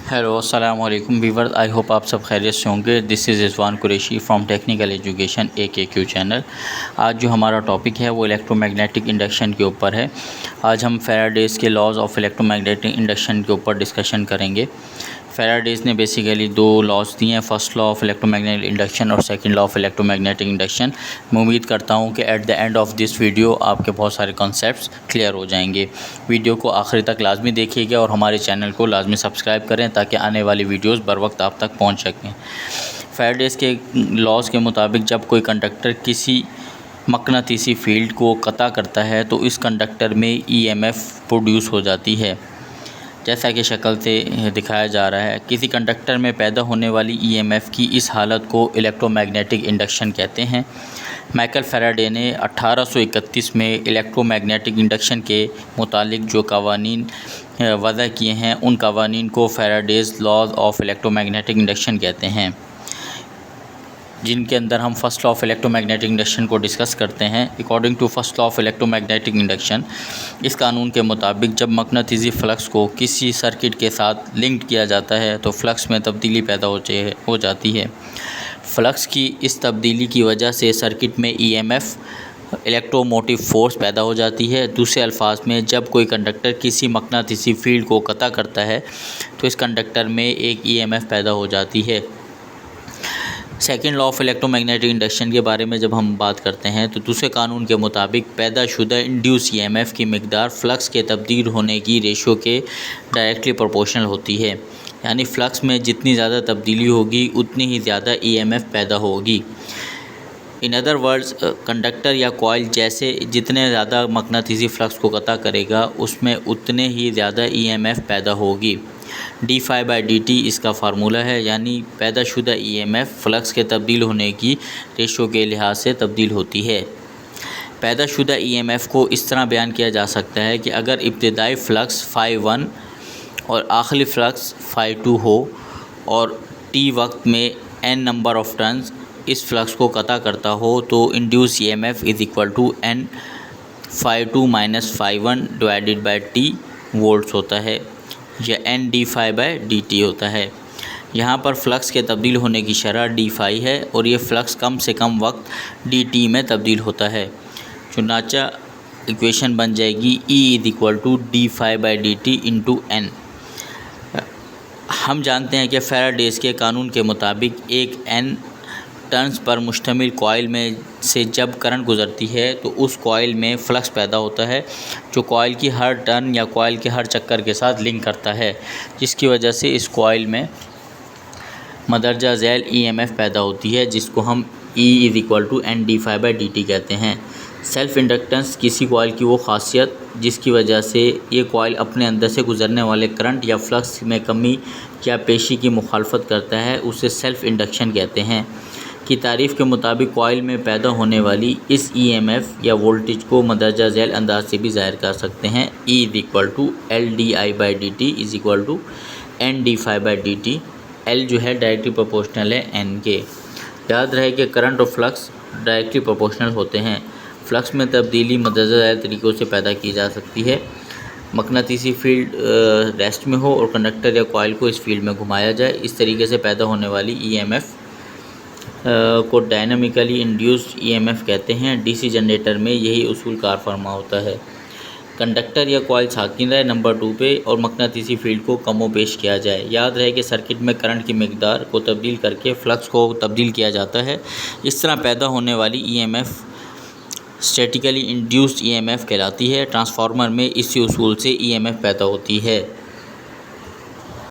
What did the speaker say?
Hello अस्सलाम वालेकुम Weaver, I hope आप सब खैरियत से होंगे। This is Rizwan Qureshi from technical education AKQ channel. आज जो हमारा टॉपिक है वो इलेक्ट्रोमैग्नेटिक इंडक्शन के ऊपर है। आज हम फैराडेज़ के लॉज ऑफ इलेक्ट्रोमैग्नेटिक इंडक्शन के ऊपर डिस्कशन करेंगे। फैराडेज़ ने बेसिकली दो लॉज दिए हैं, first law of electromagnetic induction और second law of electromagnetic induction. मैं उम्मीद करता हूं कि at the end of this video आपके बहुत सारे कॉन्सेप्ट्स क्लियर हो जाएंगे। वीडियो को आखिरी तक लाजमी देखिएगा और हमारे चैनल को लाजमी सब्सक्राइब करें ताकि आने वाली वीडियोज़ बर वक्त आप तक पहुँच सकें। फैराडेज़ के लॉज के मुताबिक जब कोई कंडक्टर किसी मकनातीसी फील्ड को कता करता है तो इस कंडक्टर में EMF प्रोड्यूस हो जाती है, जैसा कि शक्ल से दिखाया जा रहा है। किसी कंडक्टर में पैदा होने वाली EMF की इस हालत को इलेक्ट्रोमैग्नेटिक इंडक्शन कहते हैं। माइकल फैराडे ने 1831 में इलेक्ट्रोमैग्नेटिक इंडक्शन के मुतालिक जो कवानीन वज़ा किए हैं उन कवानीन को Faraday's laws of electromagnetic induction कहते हैं, जिनके अंदर हम first law of electromagnetic induction को डिस्कस करते हैं। According to first law of electromagnetic induction, इस कानून के मुताबिक जब मकनातीसी फ्लक्स को किसी सर्किट के साथ लिंक किया जाता है तो फ्लक्स में तब्दीली पैदा हो जाती है। फ्लक्स की इस तब्दीली की वजह से सर्किट में EMF इलेक्ट्रोमोटिव फोर्स पैदा हो जाती है। दूसरे अल्फाज में, जब कोई कंडक्टर किसी मकनातीसी फील्ड को कता करता है तो इस कंडक्टर में एक EMF पैदा हो जाती है। Second law of electromagnetic induction के बारे में जब हम बात करते हैं तो दूसरे कानून के मुताबिक पैदाशुदा इंड्यूस EMF की मिकदार फ्लक्स के तब्दील होने की रेशो के डायरेक्टली प्रोपोर्शनल होती है, यानी फ्लक्स में जितनी ज़्यादा तब्दीली होगी उतनी ही ज़्यादा EMF पैदा होगी। इन अदर वर्ड्स, कंडक्टर या कॉइल जैसे जितने ज़्यादा मकनातीसी फ्लक्स को कता करेगा उसमें उतने ही ज़्यादा EMF पैदा होगी। d∅dt इसका फार्मूला है, यानी पैदाशुदा EMF फ्लक्स के तब्दील होने की रेशो के लिहाज से तब्दील होती है। पैदाशुदा EMF को इस तरह बयान किया जा सकता है कि अगर इब्तिदाई फ्लक्स फ़ाई1 और आखिरी फ्लक्स फ़ाई2 हो और t वक्त में n नंबर ऑफ़ टर्न्स इस फ्लक्स को कता करता हो तो induce EMF is equal to n phi two minus phi one divided by t volts होता है, या n d∅dt होता है। यहाँ पर फ्लक्स के तब्दील होने की शरह d∅ है और ये फ्लक्स कम से कम वक्त dt में तब्दील होता है। चुनांचा इक्वेशन बन जाएगी E is equal to d∅dt into n। हम जानते हैं कि फैराडेज़ के कानून के मुताबिक एक n टर्न्स पर मुश्तमिल कॉइल में से जब करंट गुज़रती है तो उस कॉइल में फ़्लक्स पैदा होता है जो कॉइल की हर टर्न या कॉइल के हर चक्कर के साथ लिंक करता है, जिसकी वजह से इस कॉइल में मदरजा झैल EMF पैदा होती है, जिसको हम E is equal to n d∅dt कहते हैं। सेल्फ़ इंडक्टेंस किसी कॉइल की वो खासियत जिसकी वजह से ये कॉइल अपने अंदर से गुज़रने वाले करंट या फ्लक्स में कमी या पेशी की मुखालफत करता है, उसे सेल्फ़ इंडक्शन कहते हैं। की तारीफ़ के मुताबिक कॉइल में पैदा होने वाली इस EMF या वोल्टेज को मदरजा झैल अंदाज से भी ज़ाहिर कर सकते हैं। E is equal to LdI/dt is equal to n d∅dt। L जो है डायरेक्टली प्रोपोर्शनल है n के। याद रहे कि करंट और फ्लक्स डायरेक्टली प्रोपोर्शनल होते हैं। फ्लक्स में तब्दीली मदरजा झैल तरीक़ों से पैदा की जा सकती है। मकनातीसी फील्ड रेस्ट में हो और कंडक्टर या कॉइल को इस फील्ड में घुमाया जाए, इस तरीके से पैदा होने वाली EMF को डायनामिकली इंड्यूस्ड EMF कहते हैं। DC जनरेटर में यही उसूल कार फरमा होता है। कंडक्टर या कॉइल साकिन रहे नंबर 2 पे और मकनातीसी फील्ड को कमो पेश किया जाए। याद रहे कि सर्किट में करंट की मिकदार को तब्दील करके फ्लक्स को तब्दील किया जाता है। इस तरह पैदा होने वाली EMF स्टैटिकली इंड्यूस्ड EMF कहलाती है। ट्रांसफार्मर में इसी उसूल से EMF पैदा होती है।